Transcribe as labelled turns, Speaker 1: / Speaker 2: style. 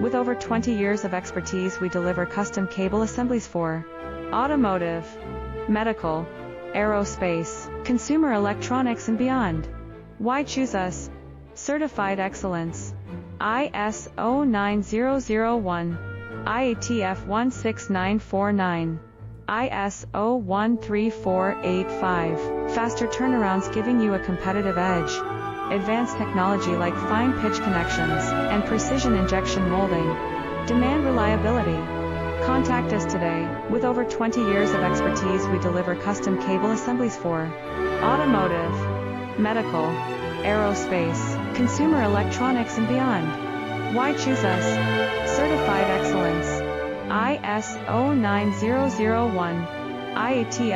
Speaker 1: With over 20 years of expertise, we deliver custom cable assemblies for automotive, medical, aerospace, consumer electronics and beyond. Why choose us? Certified excellence. ISO 9001, IATF 16949, ISO 13485. Faster turnarounds giving you a competitive edge. Advanced technology like fine pitch connections and precision injection molding. Demand reliability. Contact us today. With over 20 years of expertise, we deliver custom cable assemblies for automotive, medical, aerospace, consumer electronics and beyond. Why choose us? Certified excellence. ISO 9001, IATF